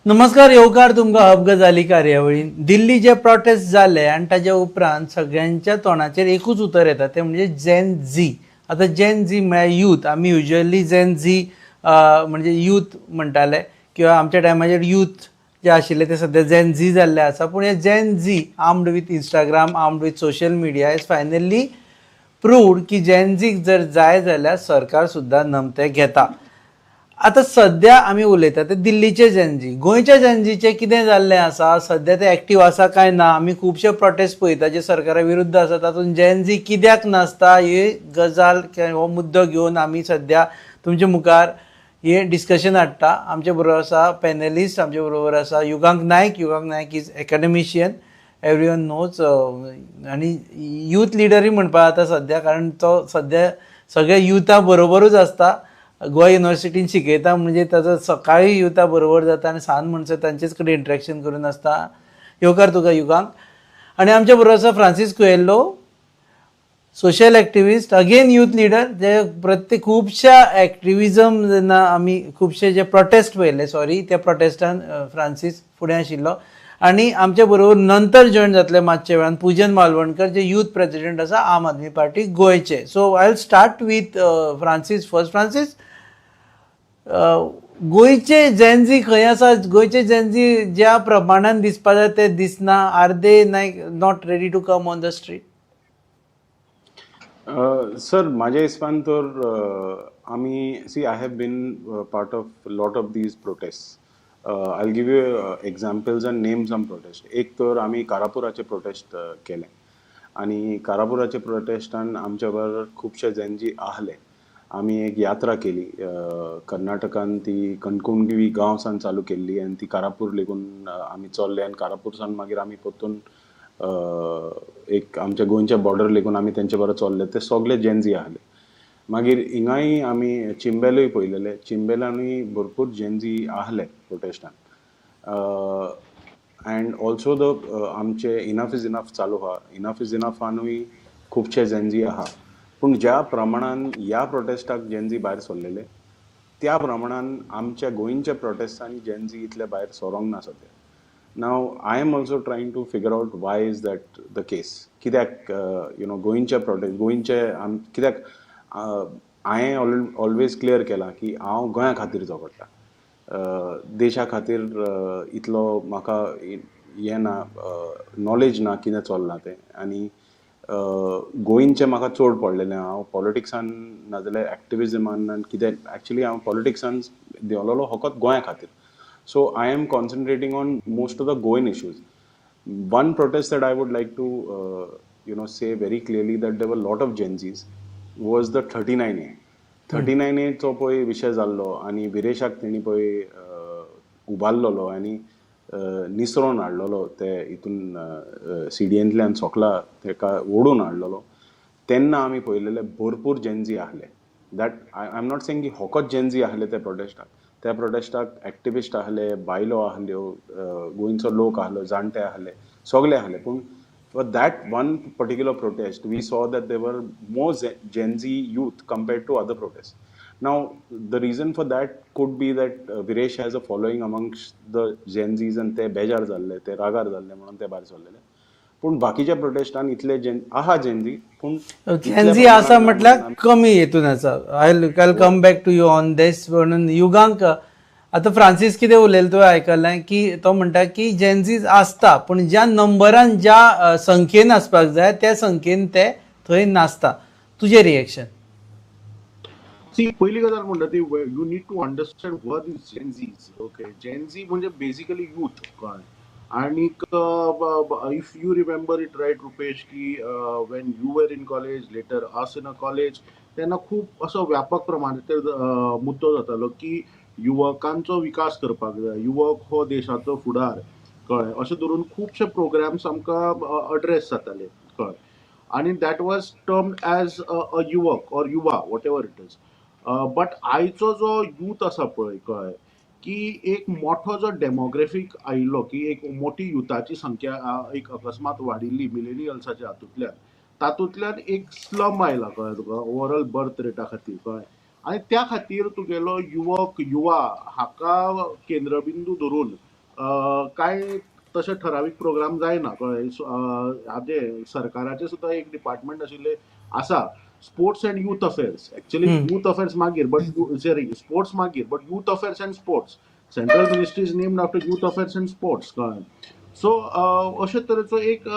नमस्कार, येवकार तुमकां हब गजाली कार्यावळीन. दिल्ली जे प्रोटेस्ट जाले आनी ताच्या उपरांत सगळ्यांच्या तोंडाचेर एकूच उतर येता, ते म्हणजे जेन झी. आतां जेन झी म्हळ्यार यूथ. आमी युजली जेन झी म्हणजे यूथ म्हणटाले, किंवा आमच्या टायमाचेर यूथ जे आशिल्ले ते सद्या जेन झी जाल्ले आसा. पूण हे जेन झी armed with Instagram, armed with social media is finally proved की जेन झीक जर जाय जाल्यार सरकार सुद्दां नमते घेता. आता सध्या आमी उलयता ते दिल्लीचे जेनजी. गोंयच्या जेनजीचे कितें जाल्लें आसा, सध्या ते एक्टीव आसा काय ना. आमी खुबशे प्रोटेस्ट पळयता जे सरकारा विरुद्ध आसा. तातूंत जेनजी कित्याक नासता ही गजाल हो मुद्दो घेवन आमी सध्या तुमचे मुखार हे डिस्कशन हाडटा. आमचे बरोबर आसा पॅनलिस्ट, आमचे बरोबर आसा युगांक नायक. युगांक नायक इज एकाडेमिशियन, एवरीवन नोज, आनी यूथ लिडरूय म्हणपा जाता सध्या, कारण तो सध्या सगळ्या युथा बरोबरूच आसता. गोवा युनिव्हर्सिटीन शिकयता म्हणजे ताचो सकाळी युथा बरोबर जाता आनी सांज म्हणसर तांचेच कडेन इंटरेक्शन करून आसता. येवकार तुका युगांक. आनी आमचे बरोबर आसा Francis Coelho, social activist, again youth leader, जे प्रत्येक खुबश्या एक्टिविजम जेन्ना आमी खुबशे जे प्रोटेस्ट पळयले, त्या प्रोटेस्टान फ्रांसीस फुडें आशिल्लो. आनी आमचे बरोबर नंतर जॉयन जातले मातशे वेळान पूजन मालवणकर, जे यूथ प्रेसिडेंट आसा आम आदमी पार्टी गोंयचे. So I will start with Francis first. Francis, गोंयचे जेनजी खंय आसा? गोंयचे जेनजी ज्या प्रमाणान दिसपा जाय ते दिसना. Are they not ready to come on the street? Sir, माझ्या हिसपान तर आम्ही I have been part of lot of these protest. I will give you examples and names on protest. एक तर आम्ही कारापुराचे प्रोटेस्ट केले, आणि कारापुराचे प्रोटेस्टान आमच्या बरोबर खुबशे जेनजी आहले. आम्ही एक यात्रा केली कर्नाटकान, ती कणकुणगिवी गांव सान चालू केल्ली, आणि ती कारापूर लेगून आम्ही चल्ले, आणि कारापूर सान मागीर आम्ही परतून एक आमच्या गोंयच्या बॉर्डर लेगून आमी तेंचे बरोबर चल्ले. ते सगळे जेनजी आहले. मागीर हिंगाय आमी चिंबेलूय पळयलेले. चिंबेलानूय भरपूर जेनजी आहले प्रोटेस्टान. अँड ऑल्सो आमचे इनफ इज इनफ चालू आहा. इनफ इज इनफानूय खुबशे जेनजी आहा. पूण ज्या प्रमाणान ह्या प्रोटेस्टाक जेनजी भायर सरलेले, त्या प्रमाणान आमच्या गोंयच्या प्रोटेस्टांनी जेनजी इतले भायर सरोंक ना सद्या. Now, I am also trying to figure out why is that the case. कित्याक गोंयचे प्रोटेस्ट, गोंयचे कित्याक हांवें ऑलवेज क्लियर केला की हांव गोंया खातीर झगडटा. देशा खातीर इतलो म्हाका हें ना, नॉलेज ना कितें चल्लां तें. आनी गोंयचें म्हाका चड पडलेलें. हांव पॉलिटिक्सान नाजाल्यार एक्टिविजमान आनी कितें, एक्चुली हांव पॉलिटिक्सान देंवलोलो फकत गोंया खातीर. So I am concentrating on most of the Goan issues. One protest that I would like to, say very clearly that there were a lot of Gen Zs was the 39A. 39A चो पळय विशय जाल्लो, आनी विरेशाक तेणी पळय उबारलोलो आनी निसरोन हाडलोलो ते हितून सिडयेंतल्यान सोकला तेका ओडून हाडलोलो. तेन्ना आमी पळयलेले भरपूर जेनजी आहले. That I am not saying की फकत जेनजी आहले त्या प्रोटेस्टाक. त्या प्रोटेस्टाक एक्टिविस्ट आहले, बायलो आहल्यो, गोंयचो लोक आहलो, जाणटे आहले, सगळे आहले. पूण for that one particular protest we saw that there were more Gen Z youth compared to other protest. Now the reason for that could be that Viresh has a following amongst the Gen Zs, आनी ते बेजार जाल्ले, ते रागार जाल्ले म्हणून ते भायर सरलेले. पूण बाकीच्या प्रोटेस्टान इतले आहा जेनजी, पूण जेनजी आसा म्हटल्यार कमी हेतून आसा. I come back to you on this. म्हणून युगांक, आता फ्रांसीस कितें उलयलें तुवें आयकलें की तो म्हणटा की जेनजीज आसता, पूण ज्या नंबरान, ज्या संख्येन आसपाक जाय त्या संख्येन ते थंय नासता. तुजें रिएक्शन? पहिली गजाल म्हणटा ती, you need to understand what is Gen Zs. Okay, Gen Z म्हणजे बेसिकली यूथ. कळ्ळें? आणि if you remember it right Rupesh, की when you were in college, later us in a college, तेन्ना खूब असो व्यापक प्रमाणाचेर मुद्दो जातालो की युवकांचो विकास करपाक जाय, युवक हो देशाचो फुडार. कळ्ळें? अशें धरून खुबशे प्रोग्राम्स आमकां अड्रेस जाताले. कळ्ळें? आणि that was termed as a yuvak or yuva, whatever it is. But आयचो जो यूथ आसा पळय, कळ्ळें, की एक मोठो जो डेमोग्राफीक आयिल्लो, की एक मोठी युथाची संख्या एक अकस्मात वाडिल्ली मिलेनियल्साच्या तातूंतल्यान एक स्लम आयला. कळ्ळें तुका? ओवरऑल बर्थ रेटा खातीर. कळ्ळें? आनी त्या खातीर तुगेलो युवक, युवा हाका केंद्रबिंदू धरून काय तशे ठरावीक प्रोग्राम जायना कळ्ळें. आजे सरकाराचे सुद्दां एक डिपार्टमेंट आशिल्ले आसा, sports and youth affairs. Actually youth affairs मागीर, बट सॉरी स्पोर्ट्स मागीर, but youth affairs and sports. Central ministry is named after youth affairs and sports कळ्ळें. सो अशे तरेचो एक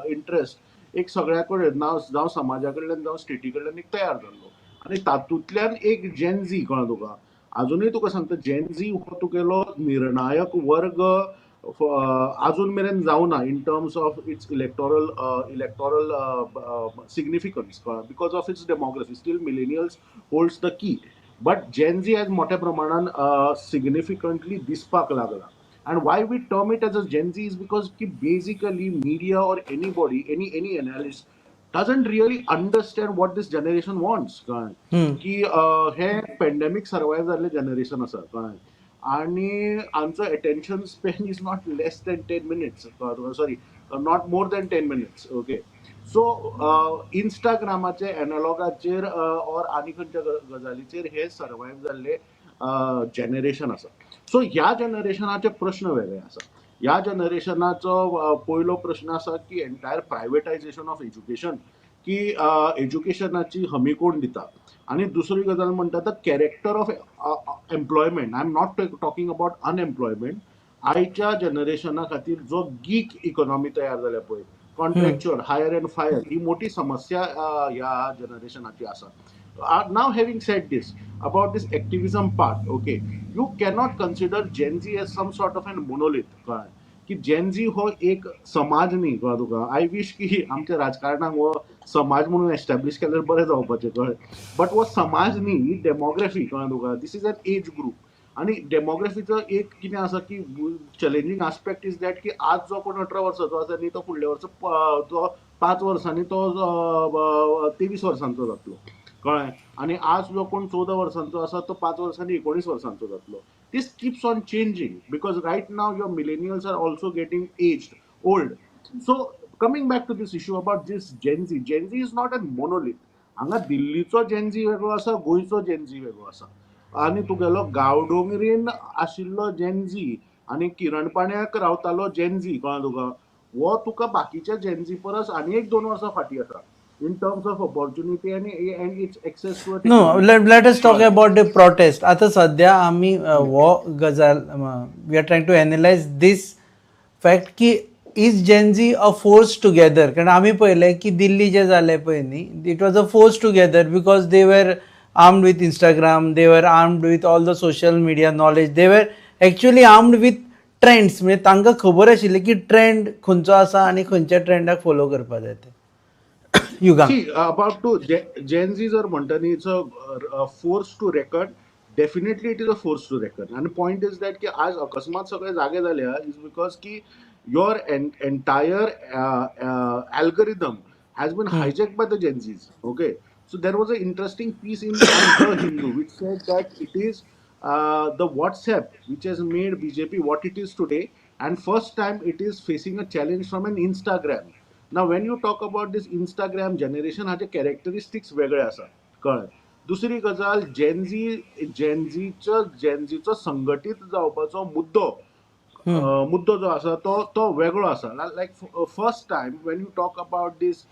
इंट्रस्ट एक सगळ्या कडेन जावं समाजा कडल्यान जावं स्टेटी कडल्यान एक तयार जाल्लो. आनी तातूंतल्यान एक जेन झी कळ्ळें तुका. अजूनही तुका सांगता जेन झी हो तुगेलो निर्णायक वर्ग अजून मेरेन जावना in terms of its electoral significance because of its demography. Still millennials holds the key. But Gen Z आज मोठ्या प्रमाणात सिग्निफिकंटली दिसपाक लागला. And why we term it as a Gen Z is because basically media or anybody, any analyst doesn't really understand what this generation wants. की हे pandemic सर्वायव्ह जाल्ले generation आसा कळ्ळें. आणि आमचो attention span is not less than 10 minutes, sorry not more than 10 minutes. Okay. So इंस्टाग्रामाचे एनालॉगाचेर or आनी खंयच्या गजालीचेर हे सर्वायव्ह जाल्ले जनरेशन आसा. सो ह्या जनरेशनाचे प्रश्न वेगळे आसा. ह्या जनरेशनाचो पयलो प्रश्न आसा की एंटायर प्रायवेटायझेशन ऑफ एज्युकेशन, की एज्युकेशनाची हमी कोण दिता. आणि दुसरी गजाल म्हणटा the character of employment. I am not talking about unemployment. आयच्या जनरेशना खातीर जो गीक इकॉनॉमी तयार जाल्या पळय, कॉन्ट्रॅक्च्युअल हायर अँड फायर, ही मोठी समस्या ह्या जनरेशनाची आसा. Now having said this about this activism part, okay, you cannot consider Gen Z as some sort of an monolith. की Gen Z हो एक समाज न्ही कळ्ळें तुका. आय विश की आमच्या राजकारणाक हो समाज म्हणून एस्टॅब्लिश केल्यार बरें जावपाचें कळ्ळें. बट हो समाज न्ही, ही डेमोग्राफी कळ्ळें तुका. This is an age group. आणि डेमोग्राफीचो एक कितें आसा की चॅलेंजींग आस्पेक्ट इज दॅट की आज जो कोण 18 वर्साचो आसा न्ही, तो फुडल्या वर्सा तो 5 वर्सांनी तो 23 वर्सांचो जातलो कळ्ळें. आणि आज जो कोण 14 वर्सांचो आसा तो 5 वर्सांनी 19 वर्सांचो जातलो. This keeps on changing because right now your millennials are also getting aged, old. So coming back to this issue about this Gen Z, Gen Z is not a monolith. हांगा दिल्लीचो Gen Z वेगळो आसा, गोंयचो Gen Z वेगळो आसा. आनी तुगेलो गांवडोंगरेन आशिल्लो Gen Z आनी किरणपाण्याक रावतालो Gen Z कळ्ळें तुका, हो तुका बाकीच्या Gen Z परस आनी एक 2 वर्सां फाटीं आसा in terms of opportunity and its access to No, let us talk about the protest. आता सध्या आम्ही वो गजाल we are trying to analyze this fact की is Gen Z a force together. कारण आम्ही पहिले की दिल्ली जे झाले पळय न्ही, it was a force together because they were armed with Instagram, they were armed with all the social media knowledge, they were actually armed with trends. म्हणजे तांकां खबर आशिल्ली की ट्रेंड खंयचो आसा आनी खंयच्या ट्रेंडाक फॉलो करपा जाय ते. Yugank about to Gen Z जर म्हणटा न्ही, it's a force to record. Definitely it is a force to record. आणि पॉइंट इज दॅट की आज अकस्मात सगळे जागे झाले इज बिकॉज की your entire algorithm has been hijacked by the Gen Zs. Okay, so there was an interesting piece in The Hindu which said that it is the WhatsApp which has made BJP what it is today, and first time it is facing a challenge from an Instagram. Now when you talk about this Instagram generation, हाचे characteristics वेगळे आसा कळ्ळें. दुसरी गजाल जेनझीचो संघटीत जावपाचो मुद्दो जो आसा तो वेगळो आसा. Like first time when you talk about this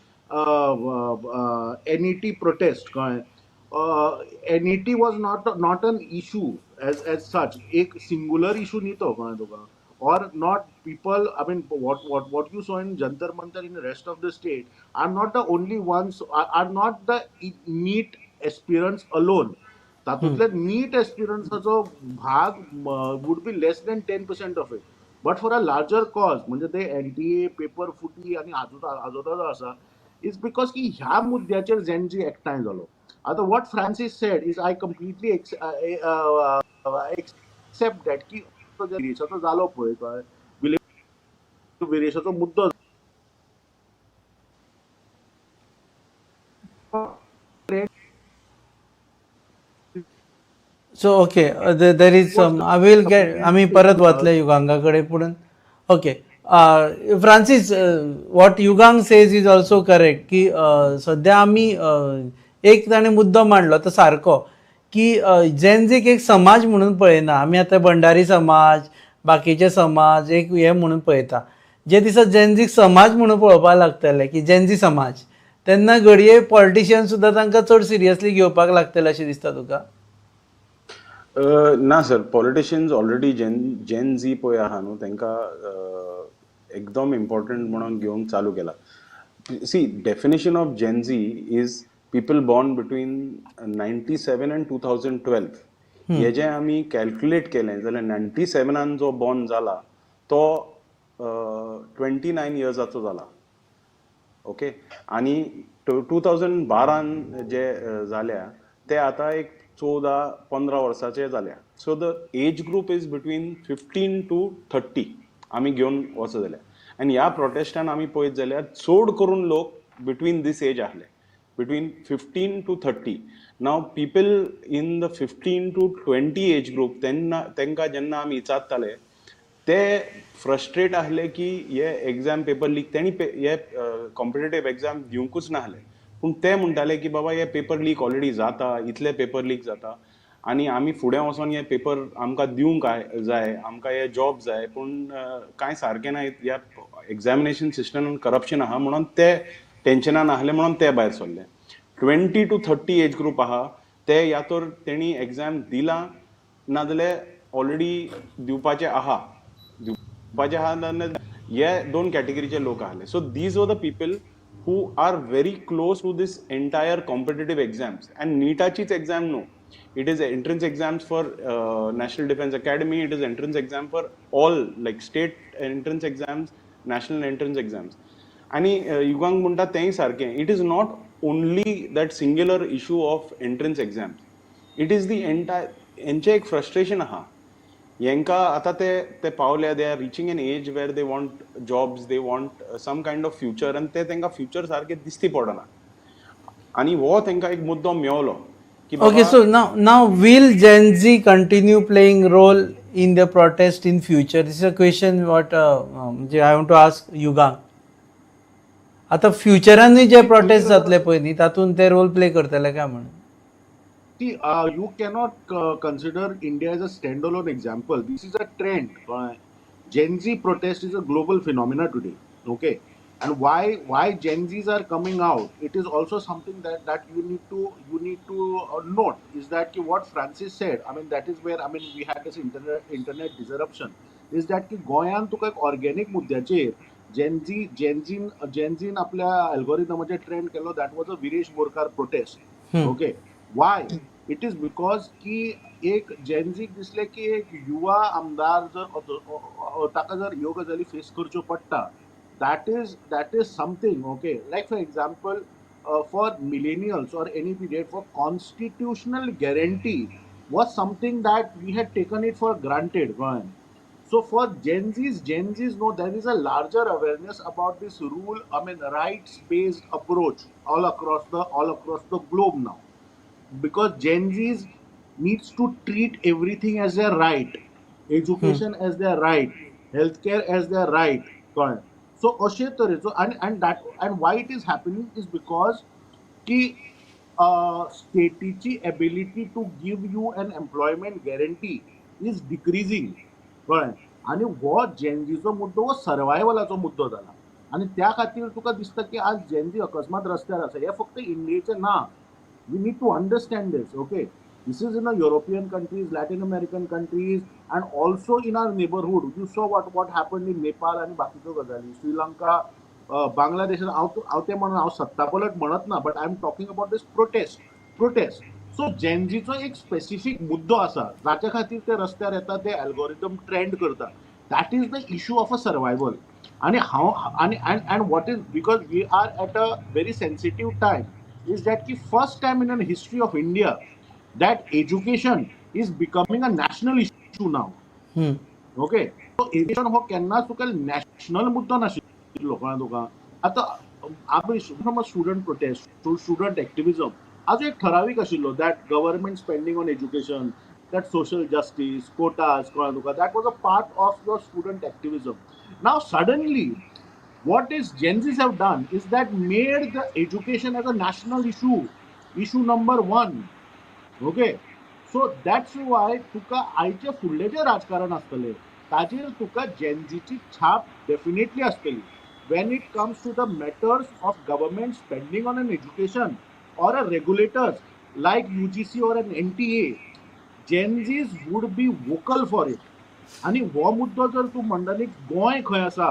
NET protest कळ्ळें. NET was not an issue as such. एक सिंगुलर इशू न्ही तो कळ्ळें तुका. Or not people, I mean, what you saw in Jantar Mantar in the rest of the state are not the only ones, are not the NEET aspirants alone. तातूंतल्या NEET aspirantsचो भाग would be less than 10% of it. But for a larger cause, म्हणजे ते NTA, paper फुटी आणि आजोता जो आसा, is because की ह्या मुद्द्याचेर Gen Z एकठांय जालो. आता what Francis said is I completely accept that की विरेशाचो जालो पळय कळ्ळें, विरेशाचो मुद्दो so okay there is some I will get आम्ही परत वतले युगांगाकडे पुढून. Okay Francis, what Yugank says is also correct की सध्या आम्ही एक ताणें मुद्दो मांडलो तो सारको की जेनझीक एक समाज म्हणून पळयना आमी आतां भंडारी समाज बाकीचे समाज एक हे म्हणून पळयता जे दिसा जेनझीक समाज म्हणून पळोवपाक लागतले की जेनझी समाज तेन्ना घडये पॉलिटिशियन सुद्दां तांकां चड सिरियसली घेवपाक लागतले अशें दिसता तुका? ना सर, पॉलिटिशियन्स ऑलरेडी जेन झी पळय आहा न्हू तांकां एकदम इम्पॉर्टंट म्हणून घेवंक चालू केला. सी, डेफिनेशन ऑफ जेन झी is people born between 97 and 2012. हे जे आमी कॅल्क्युलेट केलें जाल्यार 97 जो बॉर्न जाला तो 29 इयर्साचो जाला. ओके, आणि 2012 जे जाल्या ते आता एक 14-15 वर्साचे जाल्या. So the age group is between 15 to 30 आमी घेवन वचत जाल्यार. आनी ह्या प्रोटेस्टान आमी पळयत जाल्यार चड करून लोक बिटवीन दीस एज आहले, between 15 to 30. Now people in the 15 to 20 age group तांकां जेन्ना आमी विचारताले ते फ्रस्ट्रेट आहले की हे एग्जाम पेपर लीक तेणी हे कॉम्पिटेटिव्ह एग्जाम दिवंकूच नाहले. पूण ते म्हणटाले की बाबा हे पेपर लीक ऑलरेडी जाता, इतले पेपर लीक जाता आनी आमी फुडें वचोन हे पेपर आमकां दिवंक जाय, आमकां हे जॉब जाय. पूण कांय सारकें ना, ह्या एग्जामिनेशन सिस्टमान करप्शन आहा म्हणून ते टेन्शनान आहले म्हणून ते भायर सरले. 20 to 30 एज ग्रुप आहा ते या तर तेणी एग्जाम दिला नाजाल्यार ऑलरेडी दिवपाचे आहा हे दोन कॅटेगरीचे लोक आहले. So these were the people who are very close to this entire competitive exams. And NEETachीच exam no, it is entrance exams for National Defense Academy, it is entrance exam for all like state entrance exams, national entrance exams. आणि युगांक म्हणटा तेंय सारकें, it is not only that singular issue of entrance exams, it is the entire हेंचें एक frustration आहा. हेंकां आतां ते पावल्या, they are reaching an age where they want jobs, they want some kind of future, आनी ते तांकां फ्युचर सारकें दिसती पडना. आनी हो तांकां एक मुद्दो मेळलो की Okay, so now will Gen Z continue playing role in the protest in future? This is a question what I want to ask Yugang. आता फ्युचरानूय जे प्रोटेस्ट जातले पळय न्ही तातूंत ते रोल प्ले करतले काय म्हणून? See, you cannot consider India as a standalone example. This is a trend. Gen Z protest is a global phenomena today. Okay, and why Gen Zs are coming out? It is also something that you need to note is that what Francis said. I mean that is where we had this internet disruption. Is that की गोंयान तुका एक organic मुद्द्याचेर जेनझीन आपल्या अल्गोरिथमाचेर trend केलो. That was a Viresh Borkar protest. Okay, why? It is because की एक जेनझीक दिसले की एक युवा आमदार जर ताका जर ह्यो गजाली फेस करच्यो पडटा, that is something. Okay, like for example for millennials or any period, for constitutional guarantee was something that we had taken it for granted. So for Gen Zs know there is a larger awareness about this rule, rights based approach all across the globe now. Because Gen Zs needs to treat everything as their right, education as their right, healthcare as their right. So अशे तरेचो and why it is happening is because की स्टेटीची ability to give you an employment guarantee is decreasing. आणि हो जेनझीचो मुद्दो हो सर्वायवलाचो मुद्दो जाला. आणि त्या खातीर तुका दिसता की आज जेनझी अकस्मात रस्त्यार आसा. हे फक्त इंडियेचें ना. We need to understand this. Okay, this is in the European countries, Latin American countries, and also in our neighborhood. You saw what happened in Nepal and बाकीच्यो गजाली, श्रीलंका, बांगलादेशान. हांव ते म्हणून हांव सत्तापलट म्हणत ना, but I am talking about this protest. So जेनझीचो एक स्पेसिफिक मुद्दो आसा जाच्या खातीर ते रस्त्यार येता, ते अल्गोरिथम ट्रेंड करता. That is the issue of a survival. आणि and what is, because we are at a very sensitive time, is that the first time in the history of India that education is becoming a national issue now. Okay, so education हो केन्नाच तुका national मुद्दो नाशिल्लो कळ्ळें तुका. आतां from a student protest to student activism हाजो एक ठरावीक आशिल्लो that government spending on education, that social justice, quotas, कळ्ळें तुका, that was a part of the student activism. Now suddenly what is Gen Zs have done is that made the education as a national issue number one. Okay, so that's why तुका आयचे फुडले जे राजकारण आसतले ताजेर तुका जेनजीची छाप definitely आसतली when it comes to the matters of government spending on an education or a regulators like UGC or an NTA, Gen Zs would be vocal for it. आणि हो मुद्दो जर तूं म्हणटली गोंय खंय आसा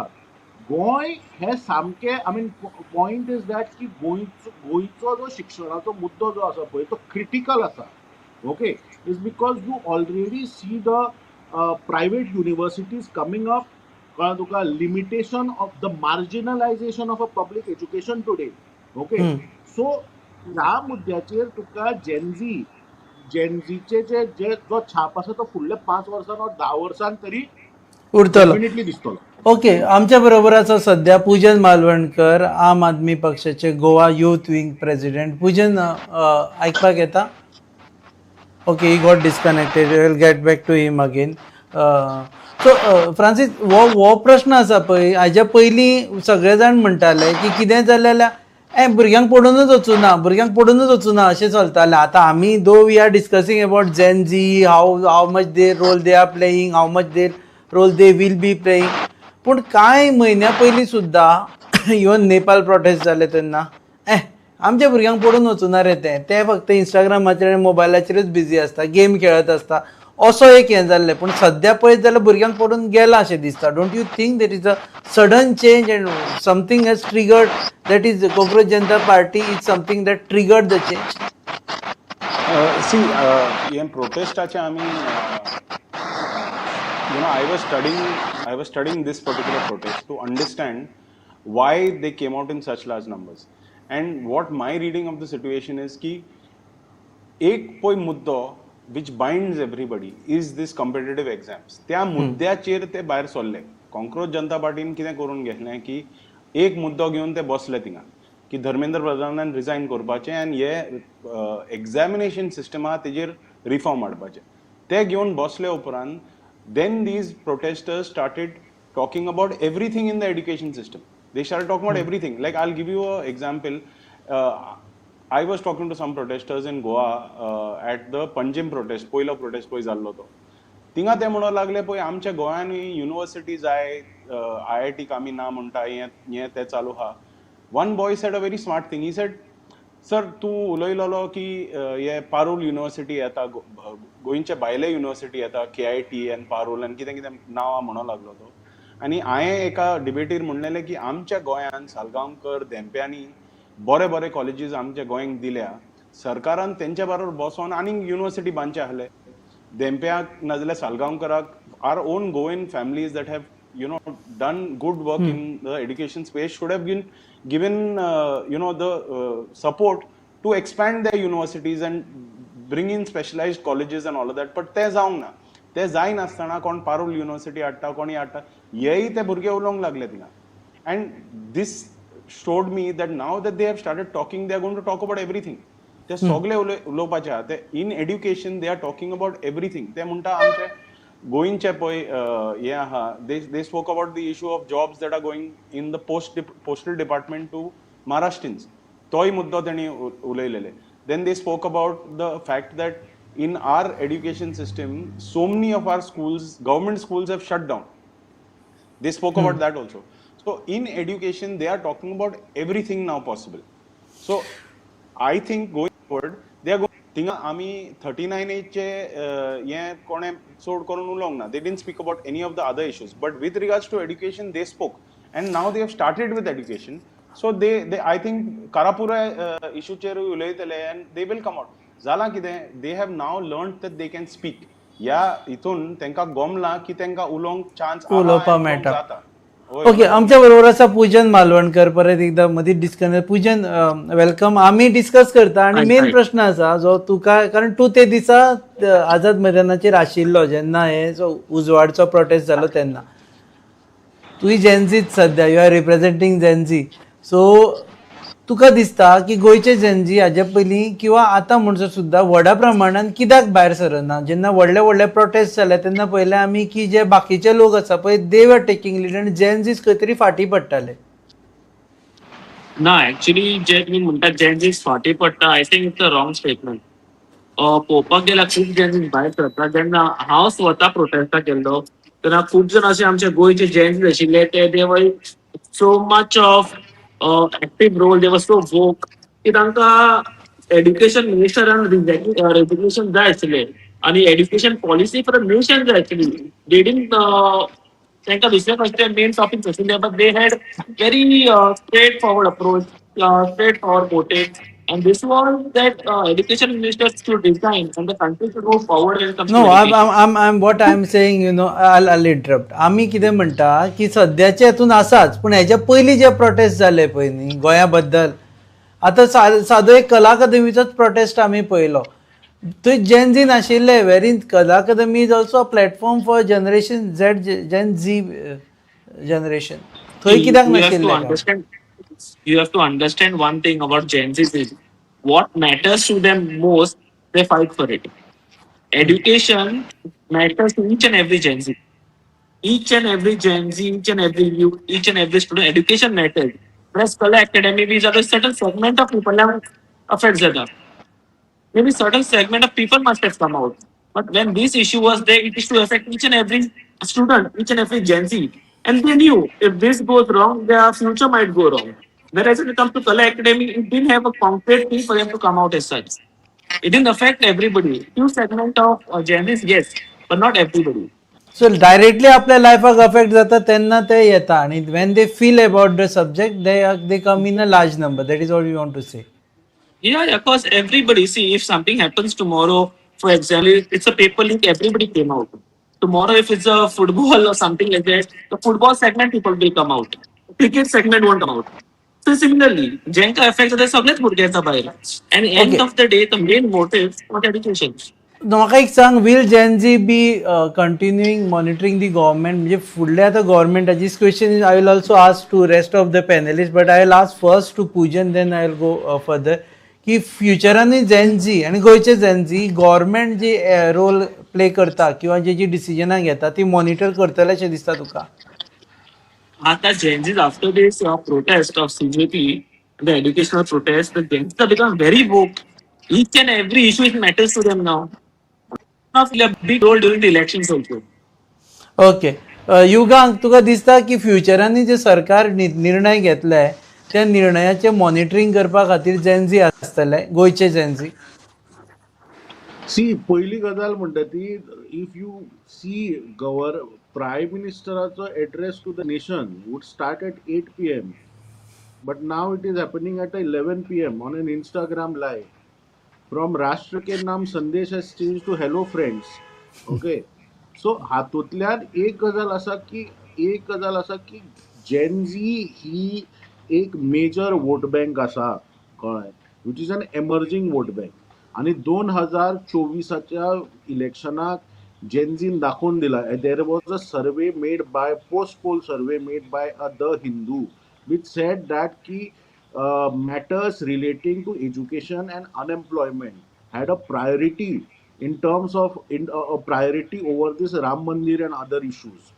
गोंय हे सामके I mean point is that की गोंयचो जो शिक्षणाचो मुद्दो जो आसा पळय तो क्रिटिकल आसा okay is because you already see the private universities coming up कळ्ळें तुका limitation of the marginalisation of a public education today okay so ह्या मुद्द्याचेर तुका जेनझीचे जे जो छाप आसा तो फुडल्या 5 वर्सान वा 10 वर्सान तरी उरतलो. डेफिनेटली दिसतलो. ओके, आमच्या बरोबर आसा सध्या पूजन मालवणकर, आम आदमी पक्षाचे Goa youth wing president. Poojan आयकपाक येता? Okay, he got disconnected. Will get back to him again. So Francis, हो प्रश्न आसा पळय, हाज्या पयलीं सगळे जाण म्हणटाले की कितें जालें जाल्यार भुरग्यांक पडूनच वचूना अशें चलतालें. आतां आमी though we are discussing about Gen Z, how much they role they are playing, how much they role they will be playing. पूण कांय म्हयन्या पयलीं सुद्दां इवन नेपाल प्रोटेस्ट जाले तेन्ना आमच्या भुरग्यांक पडून वचूना रे ते फक्त इंस्टाग्रामाचेर आनी मोबायलाचेरूच बिजी आसता, गेम खेळत आसता, असो एक हें जाल्लें. पूण सद्या पळयत जाल्यार भुरग्यांक पडून गेलां अशें दिसता. Don't you think that is a sudden change and something has triggered, that is Cockroach Janata Party is something that triggered the change? See हें प्रोटेस्टाचें आमी I was studying this particular protest to understand why they came out in such large numbers. And what my reading of the situation is ki ek poi muddo which binds everybody is this competitive exams. त्या मुद्द्याचेर ते भायर सरले. Cockroach जनता पार्टीन कितें करून घेतलें की एक मुद्दो घेवन ते बसले थिंगा की धर्मेंद्र प्रधानान रिजायन करपाचें आनी हे एग्जामिनेशन सिस्टम आहा तेजेर रिफॉर्म हाडपाचें. ते घेवन बसले उपरांत then these protesters started talking about everything in the education system. They started talking about everything. Like I'll give you an example. I was talking to some protesters in Goa at the Panjim protest, poila protest पळय जाल्लो तो. थिंगा ते म्हणूंक लागले पळय आमच्या गोंयांनी university जाय, IIT आमी ना म्हणटा, हें तें चालू आहा. One boy said a very smart thing. He said, sir तूं उलयलोलो की हे पारूल युनिवर्सिटी येता, गोंयचे भायले युनिवर्सिटी येता, KIT आनी पारूल आनी कितें कितें नांवां म्हणूंक लागलो तो. आनी हांवें एका डिबेटीर म्हणलेलें की आमच्या गोंयांत सालगांवकर, धेंप्यांनी बरे बरे कॉलेजीस आमच्या गोंयांक दिल्या. सरकारान तेंच्या बरोबर बसोन आनीक युनिवर्सिटी बांदचे आहले. धेंप्याक नाजाल्यार सालगांवकराक are own Goan families that have done good work in the education space should have been given the support to expand their universities and bring in specialized colleges and all of that. But ते जावंक ना. ते जाय नासतना कोण Parul university हाडटा, कोणी हाडटा, हेय ते भुरगे उलोवंक लागले थिंगा. And this showed me that now that they have started talking, they are going to talk about everything. ते सगळे उलोवपाचे आहा. ते in education they are talking about everything. ते म्हणटा आमचे गोंयचे पळय हे आहा, they spoke about the issue of jobs that are going in the postal department to Maharashtrians. तोय मुद्दो तेणी उलयलेले. Then they spoke about the fact that in our education system, so many of our schools, government schools have shut down. They spoke about that also. So in education, they are talking about everything now possible. So I think going forward, they are going. थिंगा आमी 39A हें कोणें चड करून उलोवंक ना. They didn't speak about any of the other issues. But with regards to education, they spoke. And now they have started with education. So they I think Karapura issueचेरूय उलयतले and they will come out. जालां कितें? They have now learned that they can speak. ह्या हितून तांकां गमलां की तांकां उलोवंक chance उलोवपाक मेळटा. ओके, आमच्या बरोबर आसा पूजन मालवणकर. परत एकदा मदीं डिस्कनेक्ट. पूजन वेलकम. आमी डिस्कस करता आनी मेन प्रश्न आसा जो तुका, कारण तूं ते दिसा आझाद मैदानाचेर आशिल्लो जेन्ना हे उजवाडचो प्रोटेस्ट जालो तेन्ना. तुय जेनझीच सद्या, यू आर रिप्रेझेंटींग जेनझी. सो तुका दिसता की गोंयचे जेनझी हाज्या पयलीं किंवा आतां म्हणसर सुद्दां व्हडा प्रमाणान कित्याक भायर सरना? जेन्ना व्हडले व्हडले प्रोटेस्ट जाले तेन्ना पयलें आमी की जे बाकीचे लोक आसा पळय दे वर टेकिंग लीड आनी जेनझीज खंय तरी फाटीं पडटाले. ना, ऍक्च्युली जे तुम्ही म्हणतात जेनझीज फाटी पडटा, I think it's a wrong statement. पळोवपाक गेल्यार खूब जेन्स भायर सरता. जेन्ना हांव स्वता प्रोटेस्टाक गेल्लो तेन्ना खूब जाण अशे आमचे गोंयचे जेन्स आशिल्ले ते they were so much of active role, they were so woke की तांकां एड्युकेशन मिनिस्टरान रेजिग्नेशन जाय आशिल्लें आनी education policy for the nation जाय आशिल्ली. दे डिडंट तांकां दुसरे कसले मेन टॉपिक्स आशिल्ले but they had very straight forward approach, straight forward motive. And this was that education minister should resign and the country should move forward when it comes no to education. I'm what I'm saying, I'll interrupt. आम्ही कितें म्हणटा की सद्याचे हातून आसाच, पूण हेच्या पयलीं जे प्रोटेस्ट जाले पळय न्ही गोंया बद्दल, आतां सादो एक कला अकादमीचोच प्रोटेस्ट आमी पळयलो. थंय जेन झी नाशिल्ले, very Kala Academy is also a platform for generation Z, Gen Z generation. थंय कित्याक You have to नाशिल्ले? understand. You have to understand one thing about Gen Z is what matters to them most. They fight for it. Education matters to each and every Gen Z. Each and every Gen Z, each and every youth, each and every student, education matters. Whereas color academy, these are a certain segment of people that affects them. Maybe certain segment of people must have come out. But when this issue was there, it is to affect each and every student, each and every Gen Z. And they knew if this goes wrong, their future might go wrong. Whereas when it comes to color academy, it didn't have a concrete thing for them to come out as such. It didn't affect everybody. Few segment of Gen Zs, yes, but not everybody. So directly आपल्या लायफाक affect जाता तेन्ना ते येता आनी when they feel about the subject they come in a large number. That is what you want to say. Yeah, of course, everybody. See, if something happens tomorrow, for example, it's a paper leak, everybody came out. Tomorrow, if it's a football or something like that, the football segment people will come out. Cricket segment won't come out. So similarly, ज्यांका affects ते सगळेच भुरगे येता भायर. And end Okay. of the day, the main motive was education. म्हाका एक सांग, will Gen Z be continuing monitoring the government, म्हणजे फुडले आतां गव्हर्मेंटाची this question I will also ask to rest of the panellist, but I will ask first to Poojan, then I will go further, की फ्युचरानूय जेन झी आनी गोंयचे जेन झी गव्हर्मेंट जी रोल प्ले करता किंवा जी डिसिजनां घेता ती मॉनिटर करतले अशें दिसता तुका? After Gen Z, after this protest of CJP, the educational protest, the Gen Z have become very woke. Each and every issue it matters to them now. Now play a big role during the elections also. Okay. Yugank तुका दिसता की फ्युचरांनी जे सरकार निर्णय घेतले त्या निर्णयाचे monitoring करपा खातीर जेन झी आसतले, गोंयचे जेन झी? सी पहिली गजाल म्हणटा ती, इफ यू सी प्रायम मिनिस्टराचो address to the nation would start at 8 PM, but now it is happening at 11 PM on an Instagram live. From राष्ट्र के नाम संदेश has changed to hello friends. Okay. सो हातूंतल्यान एक गजाल आसा की जेन झी ही एक मेजर वोट बँक आसा, कळ्ळें, which is an emerging vote bank. आनी 2024च्या इलेक्शनाक जेन झीन दाखोवन दिला. There was a survey made by post pole survey made by the Hindu which said that की matters relating to education and unemployment had a priority in terms of a priority over this Ram Mandir and other issues.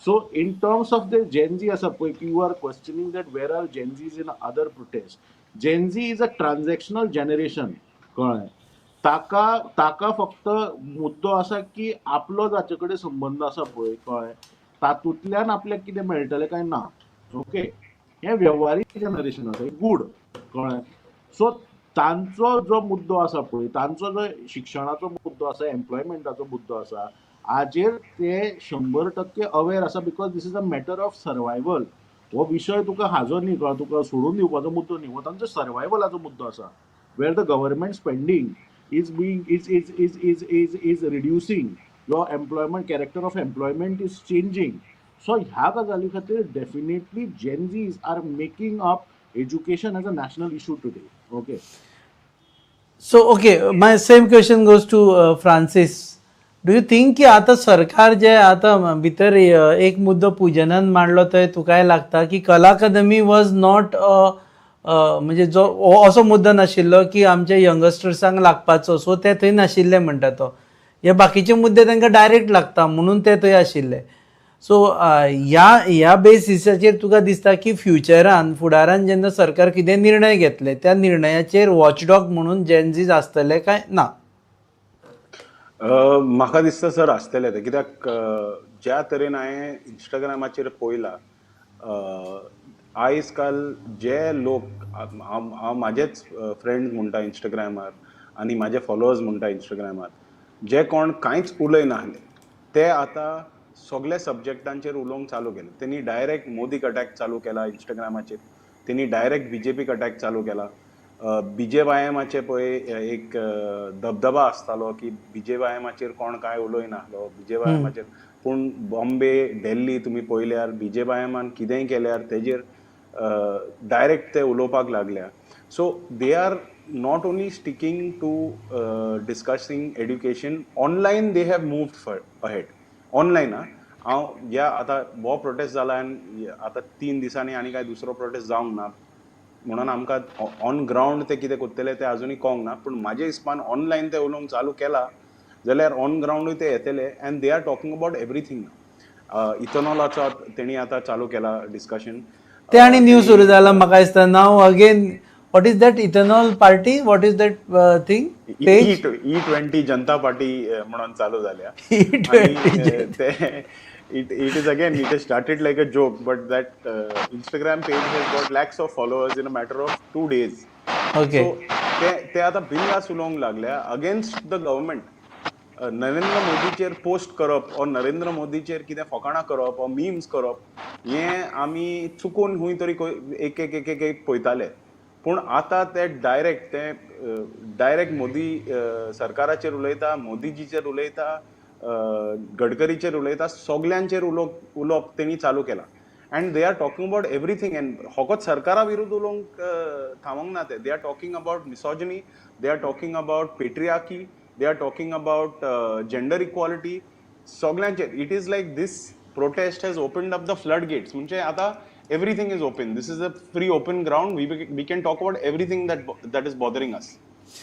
So in terms of the Gen Z, as you are questioning that where are Gen Zs in other protests, Gen Z is a transactional generation. कळ्ळें, ताका फक्त मुद्दो आसा की आपलो जाचे कडेन संबंध आसा पळय, कळ्ळें, तातूंतल्यान आपल्याक कितें मेळटलें काय ना. ओके, हे व्यवहारीक जनरेशन आसा, गूड, कळ्ळें. सो तांचो जो मुद्दो आसा पळय, तांचो जो शिक्षणाचो मुद्दो आसा, एम्प्लॉयमेंटाचो मुद्दो आसा, हाजेर ते 100% अवेर आसा, because this is a matter of survival. हो विशय तुका हाजो न्ही, तुका सोडून दिवपाचो मुद्दो न्ही, हो तांचो सर्वायवलाचो मुद्दो आसा, where the government spending is reducing, your employment character of employment is changing. So ह्या गजाली खातीर definitely Gen Zs are making up education as a national issue today. Okay. So okay, my same question goes to Francis. Do you think की आता सरकार जे आता भितर एक मुद्दो पूजनान मांडलो थंय तुकाय लागता की कला अकादमी वॉज नॉट म्हणजे जो असो मुद्दो नाशिल्लो की आमच्या यंगस्टर्सांक लागपाचो, सो ते थंय नाशिल्ले म्हणटा तो. हे बाकीचे मुद्दे तांकां डायरेक्ट लागता म्हणून ते थंय आशिल्ले. सो ह्या बेसिसाचेर तुका दिसता की फ्युचरान फुडारान जेन्ना सरकार कितें निर्णय घेतले त्या निर्णयाचेर वॉचडॉग म्हणून जेन झीज आसतले काय ना? म्हाका दिसता सर आसतले ते, कित्याक ज्या तरेन हांवें इंस्टाग्रामाचेर पळयलां, आयज काल जे लोक हांव म्हाजेच फ्रेंड्स म्हणटा इंस्टाग्रामार आनी म्हाजे फॉलोअर्स म्हणटा इंस्टाग्रामार, जे कोण कांयच उलयनाहले ते आतां सगळे सब्जेक्टांचेर उलोवंक चालू केलें. तेणी डायरेक्ट मोदीक अटॅक चालू केला इंस्टाग्रामाचेर, तेणी डायरेक्ट बीजेपीक अटॅक चालू केला. बीजेवायएमाचे पळय एक दबदबा आसतालो की बीजेवायएमाचेर कोण काय उलयनाहलो बीजेवायएमाचेर, पूण बॉम्बे दिल्ली तुमी पळयल्यार बीजेवायएमान कितेंय केल्यार तेजेर डायरेक्ट ते उलोवपाक लागल्या. So they are not only sticking to discussing education, online they have moved ahead. Online हांव ह्या आतां हो प्रोटेस्ट जाला आनी आतां 3 दिसांनी आनी काय दुसरो प्रोटेस्ट जावंक ना म्हणून आमकां ऑन ग्रावंड ते कितें करतले ते अजुनूय कळोंक ना, पूण म्हाज्या हिसपान ऑनलायन ते उलोवंक चालू केला जाल्यार ऑन ग्रावंडूय ते येतले. And they are talking about everything. इथनॉलाचो तेणी आतां चालू केला डिस्कशन. ते आनी न्यू सुरू जाला म्हाका दिसता. Now again what is that ethanol party, what is that thing page E20 Janata party म्हणून चालू जाल्या. E20 ते it is again, it has started like a joke, but that Instagram page has got lakhs of followers in a matter of 2 days. Okay. So ते आता बिनधास्त उलोवंक लागल्या against the government. Narendra मोदीचेर पोस्ट करप और नरेंद्र मोदीचेर कितें फकाणां करप और मिम्स करप हें आमी चुकून खंय तरी एक एक एक एक एक पळयताले. पूण आतां ते डायरेक्ट मोदी सरकाराचेर उलयता, मोदीजीचेर उलयता, गडकरीचेर उलयता, सगल्यांचेर उलोवप तेणी चालू केला. And they are talking about everything. And फकत सरकारा विरुद्ध उलोवंक थांबोंक ना ते. They are talking about misogyny, they are talking about patriarchy, they are talking about gender equality. सगळ्यांचेर it is like this protest has opened up the floodgates. म्हणजे आता everything is open. This is a free open ground. We can talk about everything that is bothering us.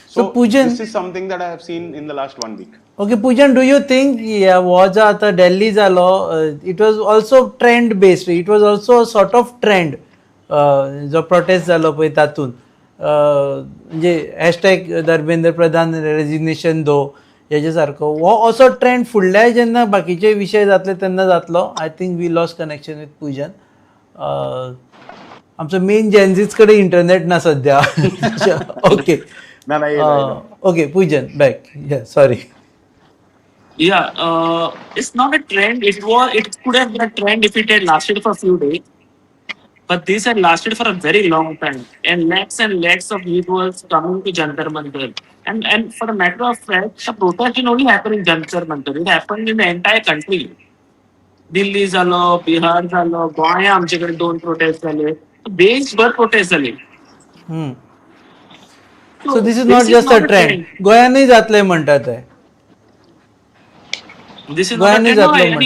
So Poojan, this is something that I have seen in the last 1 week. Okay पूजन, do you think हो जो आतां दिल्ली जालो it was also trend based, it was also sort of trend जो protest जालो पळय तातूंत, म्हणजे हॅशटॅग धर्मेंद्र प्रधान रेजिग्नेशन दो हेजे सारको हो असो ट्रेंड फुडल्या जेन्ना बाकीचे विशय जातले तेन्ना जातलो. I think we lost connection with Poojan. आमचो मेन जेन्झीज कडेन इंटरनेट ना सद्या. Okay okay Poojan back. Sorry. Yeah, it's not a trend. It could have been a trend if it had lasted for a few days, but this had lasted for a very long time, and lakhs of youths coming to Jantar Mantar. And for the matter of fact, the protest didn't only happen in Jantar Mantar. It happened in the entire country. Delhi झालो, बिहार झालो, गोंया आमच्याकडे 2 protest झाले, देशभर protest झाले. So this is not just a trend. गोंयानूय जातले म्हणटात ते. This is not a trend.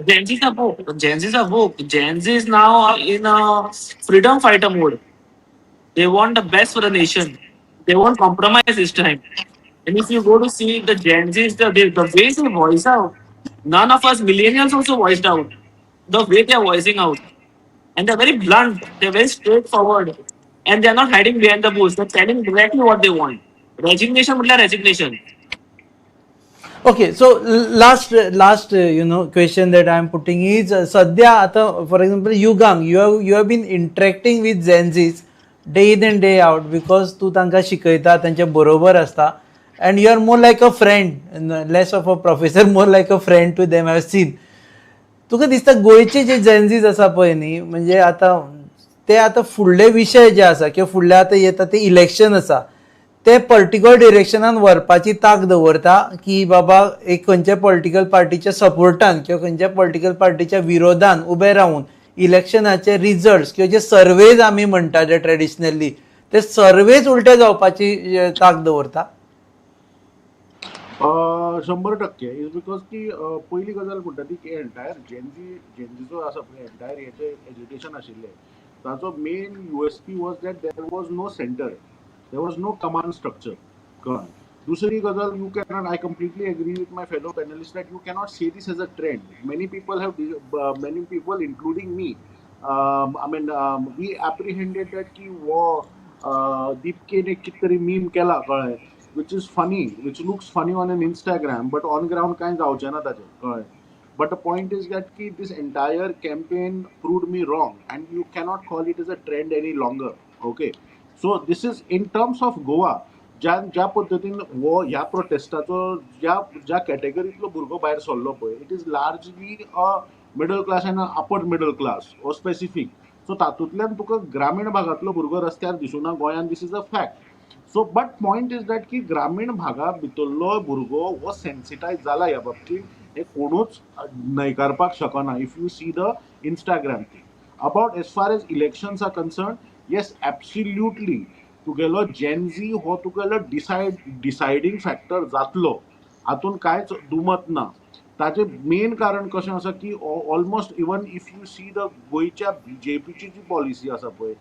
Gen Z's are woke. Gen Z's are woke. Gen Z is now in a freedom fighter mode. They want the best for the nation. They won't compromise this time. And if you go to see the Gen Z's, the way they voice out, none of us millennials also voiced out. The way they are voicing out. And they're very blunt. They're very straightforward. And they're not hiding behind the bush. They're telling directly what they want. Resignation would resignation. Okay, so last question that I am putting is sadhya आता for example you have been interacting with Gen Z's day in and day out because तू तांकां शिकयता, तांच्या बरोबर आसता, and you are more like a friend, less of a professor, more like a friend to them. I have seen. तुका दिसता गोंयचे जे Gen Z's आसा पळय न्ही, म्हणजे आतां फुडले विशय जे आसा किंवा फुडले आतां येता ते इलेक्शन आसा ते पर्टिक्युलर डिरेक्शनान व्हरपाची तांक दवरता की बाबा एक खंयच्या पॉलिटिकल पार्टीच्या सपोर्टान किंवा खंयच्या पॉलिटिकल पार्टीच्या विरोधान उबे रावन इलेक्शनाचे रिजल्ट्स किंवा जे सर्वेज आमी म्हणटा जे ट्रेडिशनली ते सर्वेज उलटे जावपाची तांक दवरता. 100% इज बिकॉज की पहिली गजाल म्हणटा ती की एंटायर जेनझी जो आसा पळय एंटायर हेचे एज्युकेशन आशिल्लें ताचो main USP was that there was no centre. There was no command structure. दूसरी गजाल, you cannot, I completely agree with my fellow panelists that you cannot say this as a trend. Many people including me, we apprehended that की वो दीपके ने कितरी meme केला कळ्ळें which is funny, which looks funny on an Instagram, but on ground कांय जावचें ना ताचें, कळ्ळें. But the point is that this entire campaign proved me wrong, and you cannot call it as a trend any longer. Okay, so this is in terms of Goa. ज्या पद्दतीन हो ह्या प्रोटेस्टाचो ज्या कॅटेगरींतलो भुरगो भायर सरलो पळय, it is largely a middle class and upper middle class oh specific. So तातूंतल्यान तुका ग्रामीण भागांतलो भुरगो रस्त्यार दिसूना गोंयान, this is a fact. So but point is that की ग्रामीण भागा भितरलो भुरगो हो सेन्सिटायज जाला ह्या बाबतींत, हे कोणूच न्हयकारपाक शकना. If you see the Instagram thing about as far as elections are concern, yes absolutely तुगेलो जेनझी हो तुगेलो डिसायडींग फॅक्टर जातलो, हातून कांयच दुमत ना. ताचें मेन कारण कशें आसा की almost even if you see the गोंयच्या बीजेपीची जी पॉलिसी आसा पळय,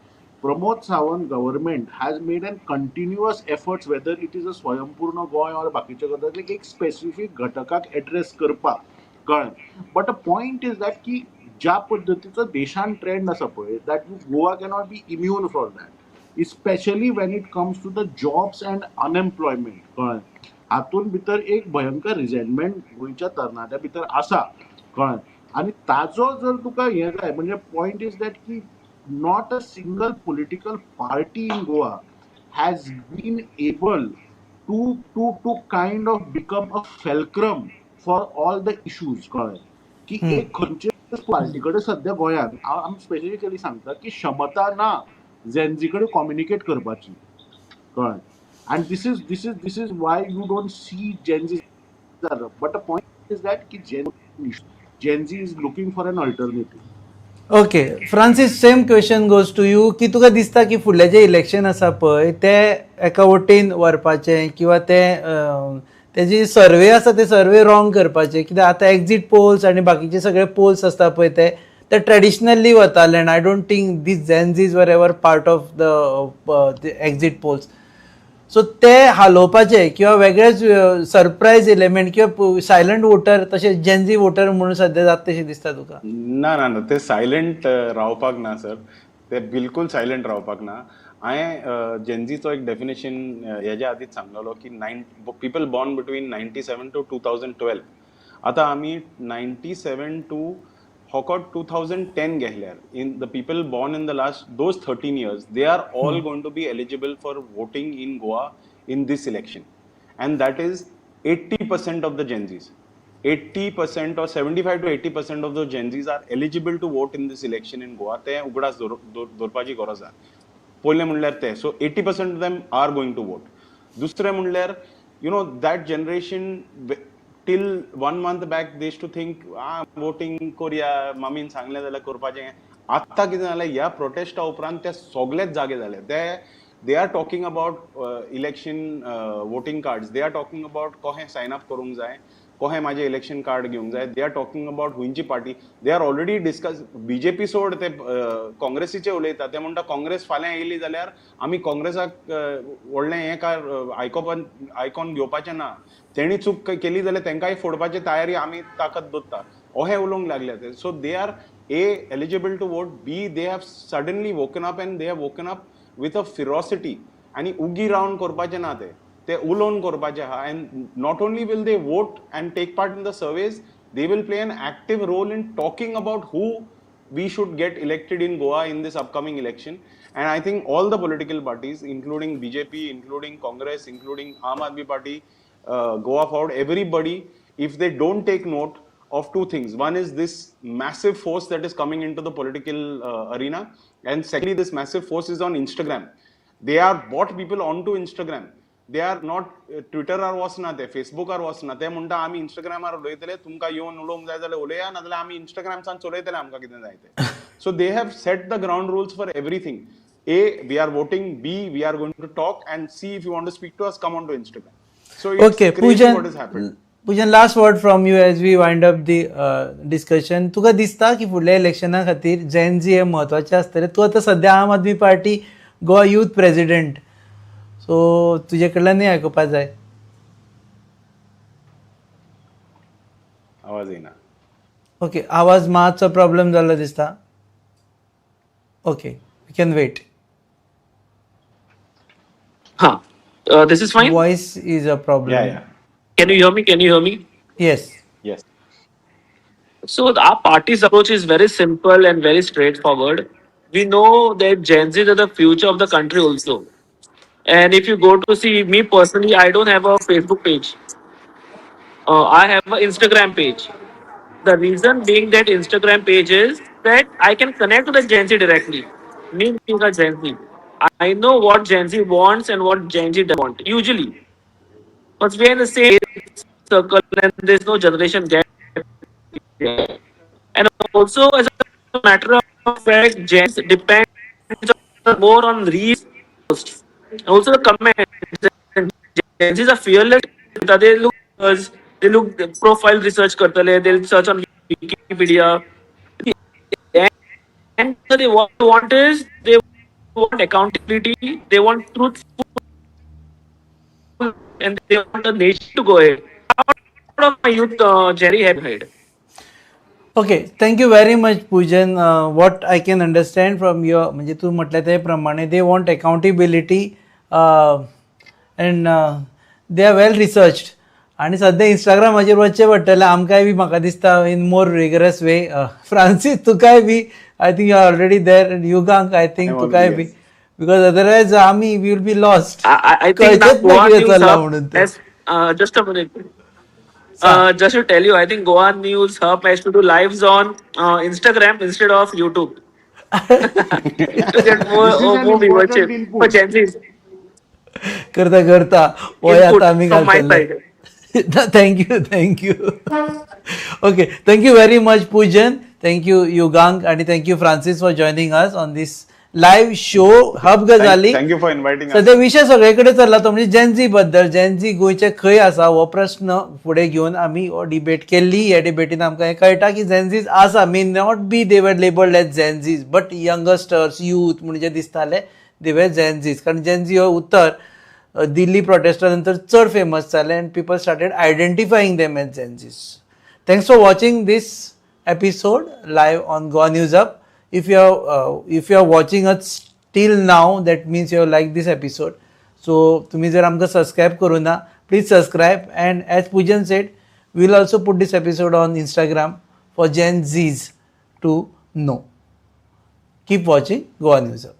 Pramod Sawant government has made an continuous efforts, whether it is अ स्वयंपूर्ण गोंय ऑर बाकीच्या गजाली, एक स्पेसिफीक घटकाक एड्रेस करपाक, कळ्ळें. But a point is that की ज्या पद्दतीचो देशान ट्रेंड आसा पळय, that Goa cannot be immune from that, especially when it comes to the jobs and unemployment, कळ्ळें. हातून भितर एक भयंकर रिझेंटमेंट गोंयच्या तरणाट्या भितर आसा, कळ्ळें. आनी ताजो जर तुका हें जाय, म्हणजे पॉयंट इज दॅट की not a single political party in Goa has been able to kind of become a fulcrum for all the issues, कळ्ळें. की एक खंयचेच पार्टीकडे सध्या गोंयांत आमी स्पेसिफिकली सांगता की क्षमता ना जेन्झी कडेन कम्युनिकेट करपाची, कळ्ळें. and this is why you don't see Gen Z. But the point is that ki Gen Z is looking for an alternative. Okay Francis, same question goes to you की तुका दिसता की फुडलें जें election आसा पळय तें एका वटेन व्हरपाचें किंवा तेजी सर्वे आसा ते सर्वे रॉंग करपाचे, कित्याक आतां एक्झीट पोल्स आनी बाकीचे सगळे पोल्स आसता पळय ते ट्रेडिशनली वताले, I don't think these Gen Zs were ever part of the exit polls. So ते हालोवपाचे किंवा वेगळेच सरप्रायज एलिमेंट किंवा सायलंट वोटर तशें जेन्झी वोटर म्हणून सध्या जाता तशें दिसता तुका? ना ना ना, ते सायलंट रावपाक ना सर, ते बिलकुल सायलंट रावपाक ना. हांवें जेन्झीचो एक डेफिनेशन हेज्या आदींच सांगलेलो की पीपल बॉर्न बिटवीन 97 to 2012. आतां आमी 97 to होकोट 2010 गेल्यार, in the people born in the last those 13 years, they are all going to be eligible for voting in Goa in this election, and that is 80% of the Gen Zs. 80% or 75 to 80% of the Gen Zs are eligible to vote in this election in Goa. ते उगडास दवरपाची गरज आसा. पयलें म्हणल्यार ते, सो 80% of them are going to vote. दुसरें म्हणल्यार that generation till 1 month back they used to think voting कोरया, मम्मीन सांगलें जाल्यार करपाचें. आतां कितें जालें, ह्या प्रोटेस्टा उपरांत ते सगळेच जागे जाले. They are talking about election voting cards, they are talking about कशें सायन अप करूंक जाय, कशें म्हाजें इलेक्शन कार्ड घेवंक जाय. दे आर टॉकिंग अबाउट हुंयची party. They are already discuss. BJP सोड, ते काँग्रेसीचे उलयता, ते म्हणटा काँग्रेस फाल्यां येयली जाल्यार आमी काँग्रेसाक व्हडलें हें आयकॉन घेवपाचें ना. तेणी चूक केली जाल्यार तेंकाय फोडपाची तयारी आमी ताकद दवरता, अशें उलोवंक लागले ते. So they are eligible to vote, B, they have suddenly woken up, and they have woken up with a ferocity. आनी उगी रावन करपाचें ना, ते उलोवन करपाचें आहा. And not only will they vote and take part in the surveys, they will play an active role in talking about who we should get elected in Goa in this upcoming election. And I think all the political parties, including BJP, including Congress, including Aam Aadmi Party, Goa Forward, everybody, if they don't take note of two things. One is this massive force that is coming into the political arena, and secondly, this massive force is on Instagram. They are bought people onto Instagram. They are not Twitter or वचना, ते Facebook or वचना. ते म्हणटा आमी Instagram उलयतले, तुमकां येवन उलोवंक जाय जाल्यार उलया, नाजाल्यार आमी Instagram चलयतले, आमकां कितें जाय ते. So they have set the ground rules for everything. A, we are voting. B, we are going to talk. And C, if you want to speak to us, come onto Instagram. So it's Okay, crazy what has happened. Pujan, last word from you as we wind up the discussion. तुका दिसता की फुडल्या इलेक्शना खातीर जेन झी हे म्हत्वाचे आसतले? तूं आतां सध्या आम Aadmi party Goa youth president, सो तुजे कडल्यानूय आयकुपा जाय. आवाज येना. ओके, आवाज मातसो प्रॉब्लेम जाल्लो दिसता. Okay, we can wait. हां, This is fine. Voice is a problem. Yeah. Can you hear me? Can you hear me? Yes. Yes. So our party's approach is very simple and very straightforward. We know that Gen Z are the future of the country also. And if you go to see me personally, I don't have a Facebook page. I have an Instagram page. The reason being that Instagram page is that I can connect to the Gen Z directly. Me being a Gen Z, I know what Gen Z wants and what Gen Z doesn't want. Usually, because we're in the same circle and there's no generation gap here. And also, as a matter of fact, Gen Z depends more on reels. Also, the comments. Gen Zs are fearless. They look they look profile research करतले. They'll search on Wikipedia. And they want is they want accountability. They want truthful, and they want the nation to go ahead. Out of my youth, Jerry head. Okay thank you very much Poojan what I can understand from your म्हणजे तू म्हटलं ते प्रमाणे they want accountability and they are well researched आणि सध्या इंस्टाग्रामाचेर वचचें पडटलें आमकांय बी म्हाका दिसता in more rigorous way Francis तुकाय बी I think you are already there and Yugank I think तुकाय बी बिकॉज अदरवायज आमी will be lost I think that Goa कितें News चल्लां Hub म्हणून ते has, just a minute. Just to tell you, I think Goa News Hub has to do lives on Instagram instead of YouTube to get This is an more important viewership input. for Gen Zs. करता वय Input आता आमी from my घालतले side. Thank you okay thank you very much पूजन thank you Yugank आणि thank you Francis for joining us on this live show hub गजाली thank you for inviting सध्या विषय सगळे कडेन चल्ला तो म्हणजे जेनझी बद्दल जेनझी गोंयचे खंय आसा हो प्रश्न फुडें घेवन आमी डिबेट केल्ली हे डिबेटीन आमकां हें कळटा की जेनझीज आसा may not be they were labelled as Gen Zs but youngsters youth म्हणजे दिसताले दे वर जेनझीज कारण जेनझी हो उत्तर दिल्ली प्रोटेस्टा नंतर चड फेमस जालें and people started identifying them as Gen Zs thanks for watching this episode live on Goa News Hub. If you are watching us till now, that means you have liked this episode. So तुम्ही जर आमकां subscribe करू ना, please subscribe. And as Pujan said, we'll also put this episode on Instagram for Gen Zs to know. Keep watching Goa News Hub.